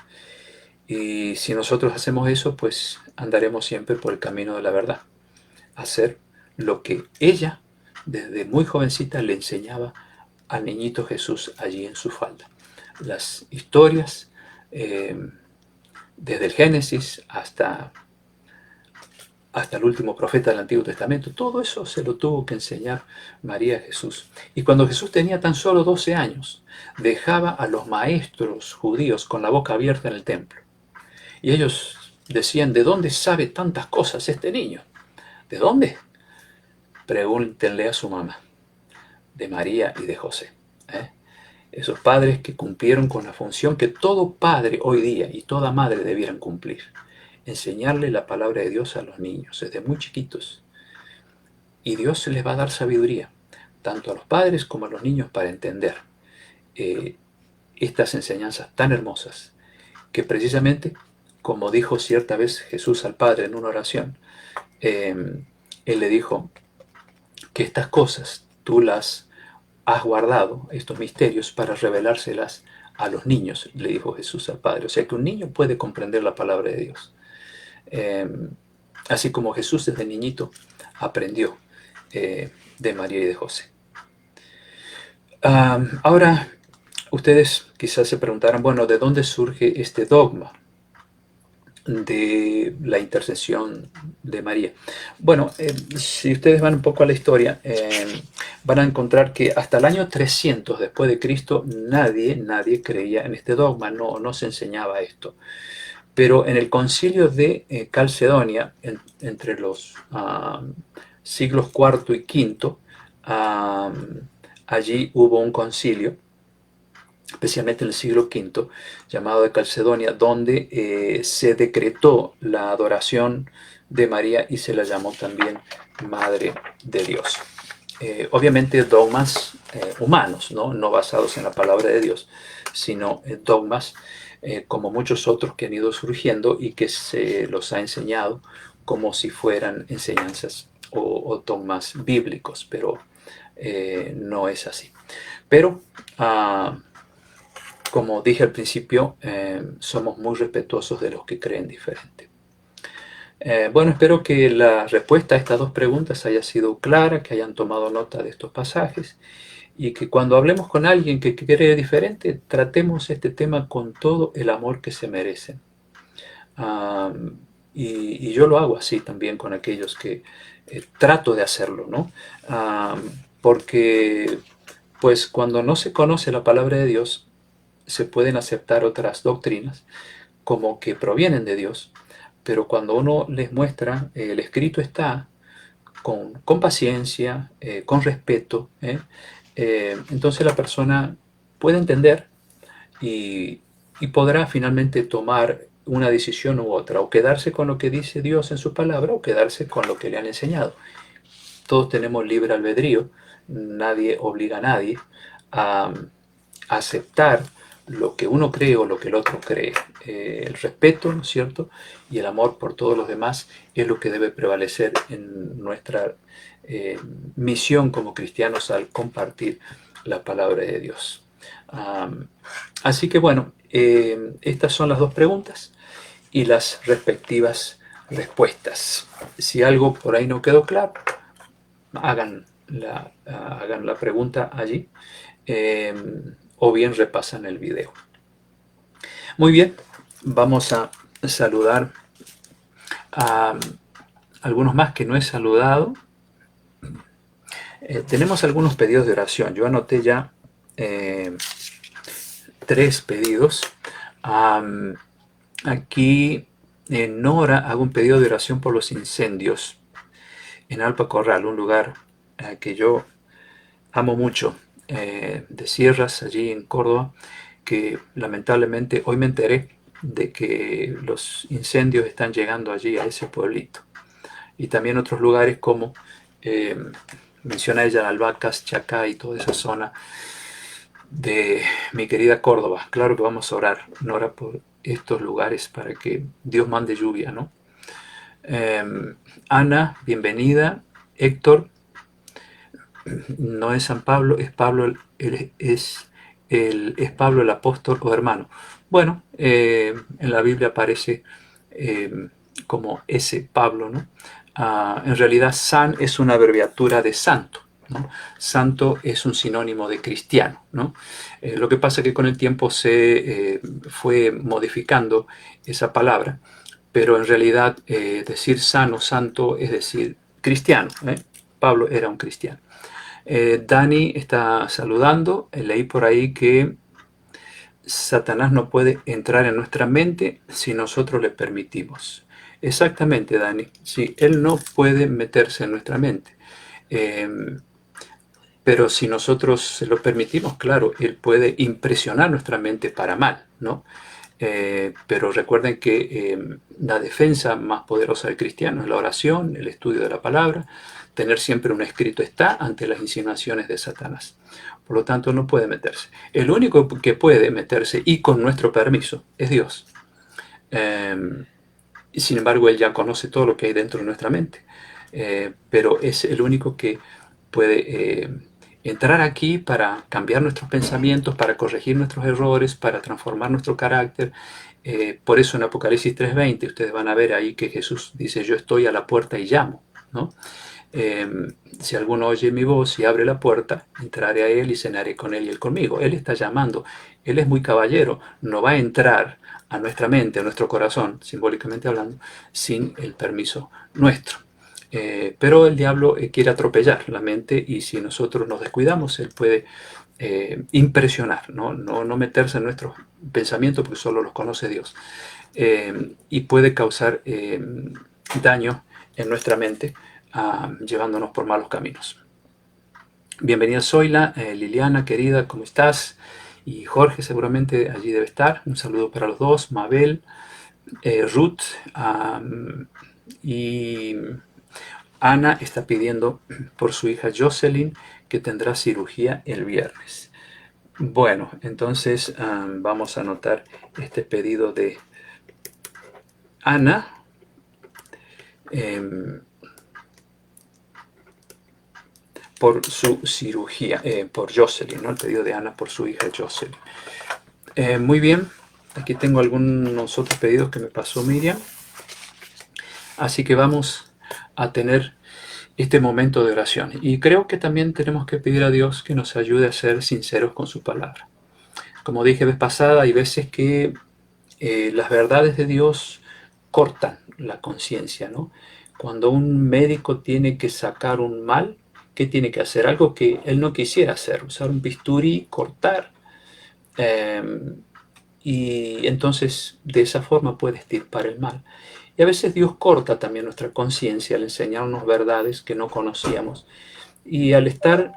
Y si nosotros hacemos eso, pues andaremos siempre por el camino de la verdad. Hacer lo que ella, desde muy jovencita, le enseñaba al niñito Jesús allí en su falda. Las historias, desde el Génesis hasta el último profeta del Antiguo Testamento, todo eso se lo tuvo que enseñar María a Jesús. Y cuando Jesús tenía tan solo 12 años, dejaba a los maestros judíos con la boca abierta en el templo. Y ellos decían, ¿de dónde sabe tantas cosas este niño? ¿De dónde? Pregúntenle a su mamá, de María y de José. Esos padres que cumplieron con la función que todo padre hoy día y toda madre debieran cumplir. Enseñarle la palabra de Dios a los niños desde muy chiquitos. Y Dios les va a dar sabiduría, tanto a los padres como a los niños, para entender estas enseñanzas tan hermosas, que precisamente, como dijo cierta vez Jesús al Padre en una oración, Él le dijo que estas cosas tú las has guardado, estos misterios, para revelárselas a los niños, le dijo Jesús al Padre. O sea que un niño puede comprender la palabra de Dios. Así como Jesús desde niñito aprendió de María y de José. Ahora, ustedes quizás se preguntarán, bueno, ¿de dónde surge este dogma de la intercesión de María? Bueno, si ustedes van un poco a la historia, van a encontrar que hasta el año 300 después de Cristo nadie creía en este dogma, no se enseñaba esto. Pero en el concilio de Calcedonia, entre los siglos IV y V, allí hubo un concilio, especialmente en el siglo V, llamado de Calcedonia, donde se decretó la adoración de María y se la llamó también Madre de Dios. Obviamente dogmas humanos, no basados en la palabra de Dios, sino dogmas como muchos otros que han ido surgiendo y que se los ha enseñado como si fueran enseñanzas o dogmas bíblicos, pero no es así. Pero, como dije al principio, somos muy respetuosos de los que creen diferente. Bueno, espero que la respuesta a estas dos preguntas haya sido clara, que hayan tomado nota de estos pasajes y que cuando hablemos con alguien que cree diferente, tratemos este tema con todo el amor que se merecen. Y yo lo hago así también con aquellos que trato de hacerlo, ¿no? Porque pues cuando no se conoce la palabra de Dios, se pueden aceptar otras doctrinas como que provienen de Dios, pero cuando uno les muestra, el escrito está con paciencia, con respeto, entonces la persona puede entender y podrá finalmente tomar una decisión u otra, o quedarse con lo que dice Dios en su palabra, o quedarse con lo que le han enseñado. Todos tenemos libre albedrío, nadie obliga a nadie a aceptar lo que uno cree o lo que el otro cree. El respeto, ¿no es cierto?, y el amor por todos los demás es lo que debe prevalecer en nuestra misión como cristianos al compartir la palabra de Dios. Así que bueno, estas son las dos preguntas y las respectivas respuestas. Si algo por ahí no quedó claro, hagan la pregunta allí. O bien repasan el video. Muy bien, vamos a saludar a algunos más que no he saludado. Tenemos algunos pedidos de oración. Yo anoté ya 3 pedidos. Aquí en Nora hago un pedido de oración por los incendios en Alpa Corral, un lugar que yo amo mucho, de Sierras, allí en Córdoba, que lamentablemente hoy me enteré de que los incendios están llegando allí a ese pueblito. Y también otros lugares como, menciona ella, Albacas, Chacá y toda esa zona de mi querida Córdoba. Claro que vamos a orar, Nora, por estos lugares para que Dios mande lluvia, ¿no? Ana, bienvenida. Héctor, no es San Pablo, es Pablo, es es Pablo el apóstol o hermano? Bueno, en la Biblia aparece como ese Pablo, ¿no? En realidad, san es una abreviatura de santo, ¿no? Santo es un sinónimo de cristiano, ¿no? Lo que pasa es que con el tiempo se fue modificando esa palabra, pero en realidad decir sano, santo, es decir cristiano, ¿eh? Pablo era un cristiano. Dani está saludando. Leí por ahí que Satanás no puede entrar en nuestra mente si nosotros le permitimos. Exactamente, Dani. Sí, él no puede meterse en nuestra mente. Eh, pero si nosotros se lo permitimos, claro, él puede impresionar nuestra mente para mal, ¿no? Pero recuerden que la defensa más poderosa del cristiano es la oración, el estudio de la palabra, tener siempre un escrito está ante las insinuaciones de Satanás. Por lo tanto, no puede meterse. El único que puede meterse, y con nuestro permiso, es Dios. Sin embargo, Él ya conoce todo lo que hay dentro de nuestra mente. Pero es el único que puede entrar aquí para cambiar nuestros pensamientos, para corregir nuestros errores, para transformar nuestro carácter. Por eso en Apocalipsis 3:20 ustedes van a ver ahí que Jesús dice: yo estoy a la puerta y llamo, ¿no? Si alguno oye mi voz y abre la puerta, entraré a él y cenaré con él y él conmigo. Él está llamando. Él es muy caballero. No va a entrar a nuestra mente, a nuestro corazón, simbólicamente hablando, sin el permiso nuestro. Pero el diablo quiere atropellar la mente, y si nosotros nos descuidamos, él puede impresionar, no meterse en nuestros pensamientos, porque solo los conoce Dios, y puede causar daño en nuestra mente, llevándonos por malos caminos. Bienvenida Zoila, Liliana querida, ¿cómo estás? Y Jorge seguramente allí debe estar. Un saludo para los dos, Mabel, Ruth, y Ana está pidiendo por su hija Jocelyn, que tendrá cirugía el viernes. Bueno, entonces vamos a anotar este pedido de Ana. Por su cirugía, por Jocelyn, ¿no? El pedido de Ana por su hija Jocelyn. Muy bien, aquí tengo algunos otros pedidos que me pasó Miriam. Así que vamos a tener este momento de oración. Y creo que también tenemos que pedir a Dios que nos ayude a ser sinceros con su palabra. Como dije vez pasada, hay veces que las verdades de Dios cortan la conciencia, ¿no? Cuando un médico tiene que sacar un mal, ¿qué tiene que hacer? Algo que él no quisiera hacer, usar un bisturí, cortar. Y entonces de esa forma puede extirpar el mal. Y a veces Dios corta también nuestra conciencia al enseñarnos verdades que no conocíamos. Y al estar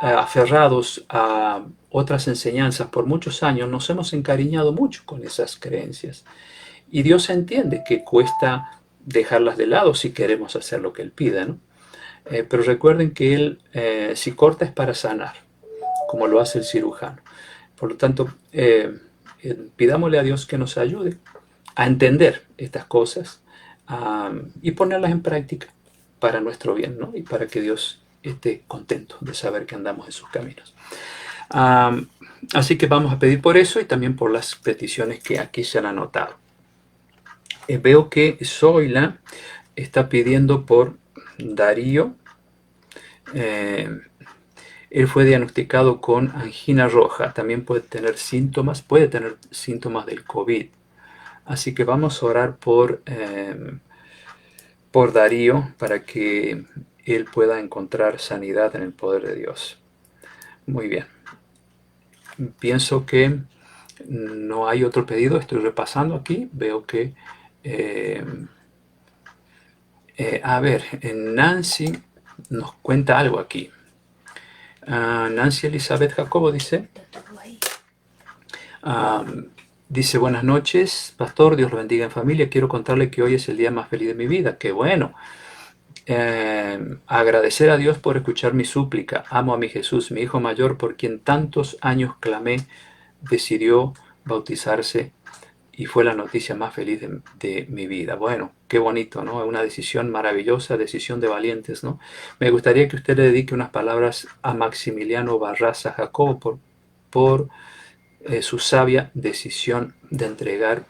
aferrados a otras enseñanzas por muchos años, nos hemos encariñado mucho con esas creencias. Y Dios entiende que cuesta dejarlas de lado si queremos hacer lo que Él pide, ¿no? Pero recuerden que Él, si corta, es para sanar, como lo hace el cirujano. Por lo tanto, pidámosle a Dios que nos ayude a entender estas cosas y ponerlas en práctica para nuestro bien, ¿no? Y para que Dios esté contento de saber que andamos en sus caminos. Así que vamos a pedir por eso y también por las peticiones que aquí se han anotado. Veo que Zoila está pidiendo por Darío. Él fue diagnosticado con angina roja. También puede tener síntomas del COVID. Así que vamos a orar por Darío para que él pueda encontrar sanidad en el poder de Dios. Muy bien. Pienso que no hay otro pedido. Estoy repasando aquí. Veo que... a ver, Nancy nos cuenta algo aquí. Nancy Elizabeth Jacobo dice... dice: buenas noches, pastor, Dios lo bendiga en familia. Quiero contarle que hoy es el día más feliz de mi vida. ¡Qué bueno! Agradecer a Dios por escuchar mi súplica. Amo a mi Jesús, mi hijo mayor, por quien tantos años clamé, decidió bautizarse y fue la noticia más feliz de mi vida. Bueno, qué bonito, ¿no? Una decisión maravillosa, decisión de valientes, ¿no? Me gustaría que usted le dedique unas palabras a Maximiliano Barraza Jacobo por su sabia decisión de entregar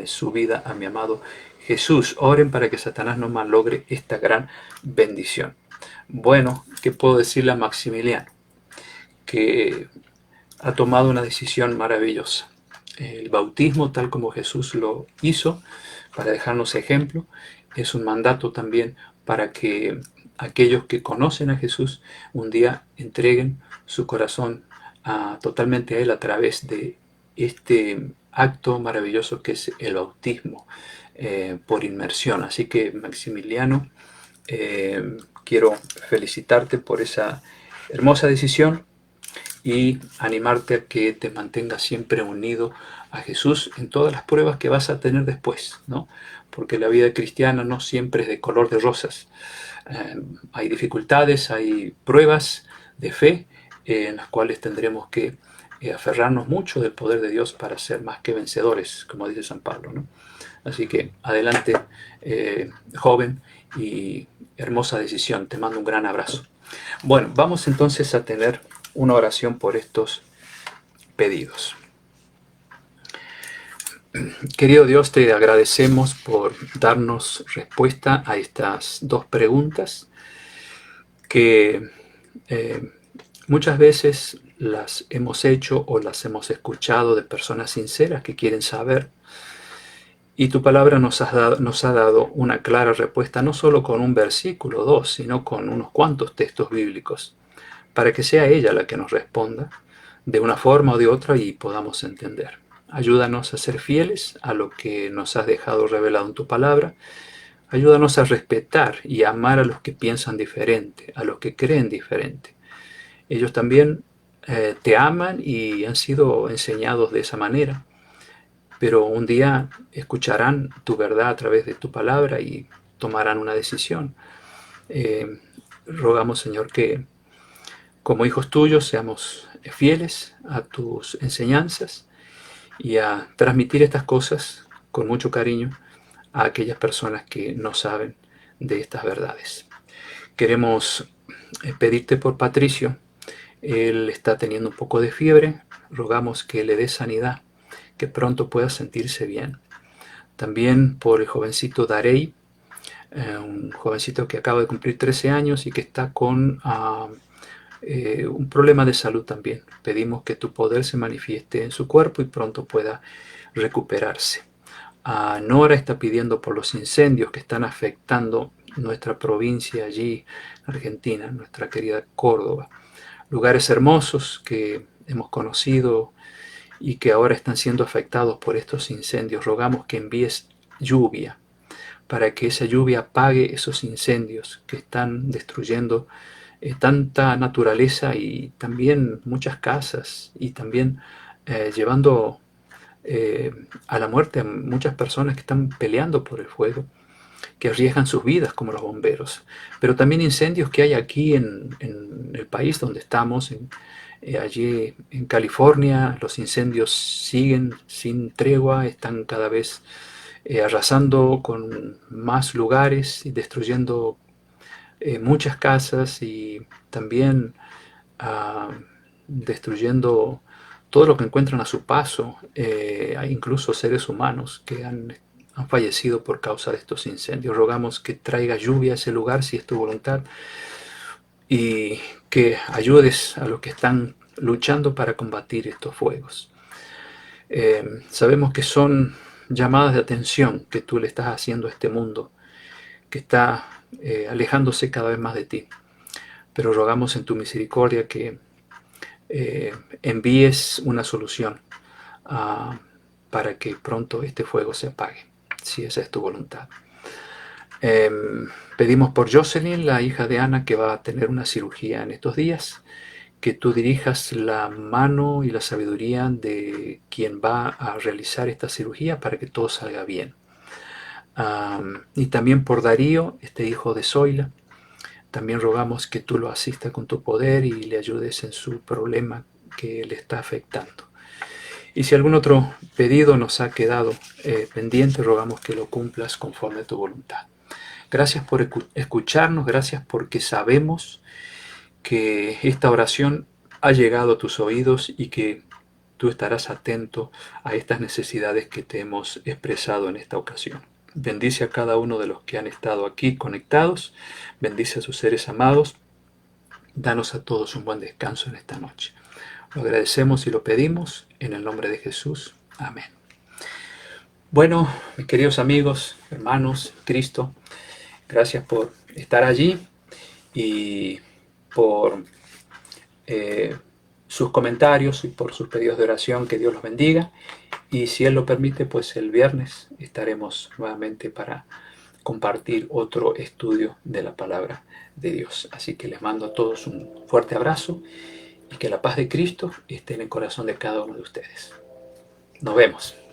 su vida a mi amado Jesús. Oren para que Satanás no malogre esta gran bendición. Bueno, ¿qué puedo decirle a Maximiliano? Que ha tomado una decisión maravillosa. El bautismo, tal como Jesús lo hizo, para dejarnos ejemplo, es un mandato también para que aquellos que conocen a Jesús un día entreguen su corazón totalmente a Él a través de este acto maravilloso que es el bautismo por inmersión. Así que, Maximiliano, quiero felicitarte por esa hermosa decisión y animarte a que te mantengas siempre unido a Jesús en todas las pruebas que vas a tener después, ¿no? Porque la vida cristiana no siempre es de color de rosas. Hay dificultades, hay pruebas de fe en las cuales tendremos que aferrarnos mucho del poder de Dios para ser más que vencedores, como dice San Pablo, ¿no? Así que adelante, joven, y hermosa decisión. Te mando un gran abrazo. Bueno, vamos entonces a tener una oración por estos pedidos. Querido Dios, te agradecemos por darnos respuesta a estas dos preguntas que muchas veces las hemos hecho o las hemos escuchado de personas sinceras que quieren saber. Y tu palabra nos ha dado una clara respuesta, no solo con un versículo o dos, sino con unos cuantos textos bíblicos, para que sea ella la que nos responda de una forma o de otra y podamos entender. Ayúdanos a ser fieles a lo que nos has dejado revelado en tu palabra. Ayúdanos a respetar y amar a los que piensan diferente, a los que creen diferente. Ellos también te aman y han sido enseñados de esa manera, pero un día escucharán tu verdad a través de tu palabra y tomarán una decisión. Rogamos, Señor, que como hijos tuyos seamos fieles a tus enseñanzas y a transmitir estas cosas con mucho cariño a aquellas personas que no saben de estas verdades. Queremos pedirte por Patricio. Él está teniendo un poco de fiebre. Rogamos que le dé sanidad, que pronto pueda sentirse bien. También por el jovencito Darey, un jovencito que acaba de cumplir 13 años y que está con un problema de salud también. Pedimos que tu poder se manifieste en su cuerpo y pronto pueda recuperarse. Nora está pidiendo por los incendios que están afectando nuestra provincia allí, Argentina, nuestra querida Córdoba. Lugares hermosos que hemos conocido y que ahora están siendo afectados por estos incendios. Rogamos que envíes lluvia para que esa lluvia apague esos incendios que están destruyendo tanta naturaleza y también muchas casas y también llevando a la muerte a muchas personas que están peleando por el fuego, que arriesgan sus vidas como los bomberos. Pero también incendios que hay aquí en el país donde estamos, allí en California. Los incendios siguen sin tregua, están cada vez arrasando con más lugares y destruyendo muchas casas y también destruyendo todo lo que encuentran a su paso. Hay incluso seres humanos que han fallecido por causa de estos incendios. Rogamos que traiga lluvia a ese lugar si es tu voluntad y que ayudes a los que están luchando para combatir estos fuegos. Sabemos que son llamadas de atención que tú le estás haciendo a este mundo, que está alejándose cada vez más de ti. Pero rogamos en tu misericordia que envíes una solución para que pronto este fuego se apague, si esa es tu voluntad. Pedimos por Jocelyn, la hija de Ana, que va a tener una cirugía en estos días, que tú dirijas la mano y la sabiduría de quien va a realizar esta cirugía para que todo salga bien. Y también por Darío, este hijo de Zoila, también rogamos que tú lo asistas con tu poder y le ayudes en su problema que le está afectando. Y si algún otro pedido nos ha quedado pendiente, rogamos que lo cumplas conforme a tu voluntad. Gracias por escucharnos, gracias porque sabemos que esta oración ha llegado a tus oídos y que tú estarás atento a estas necesidades que te hemos expresado en esta ocasión. Bendice a cada uno de los que han estado aquí conectados, bendice a sus seres amados, danos a todos un buen descanso en esta noche. Lo agradecemos y lo pedimos en el nombre de Jesús. Amén. Bueno, mis queridos amigos, hermanos, Cristo, gracias por estar allí y por sus comentarios y por sus pedidos de oración. Que Dios los bendiga. Y si Él lo permite, pues el viernes estaremos nuevamente para compartir otro estudio de la palabra de Dios. Así que les mando a todos un fuerte abrazo y que la paz de Cristo esté en el corazón de cada uno de ustedes. Nos vemos.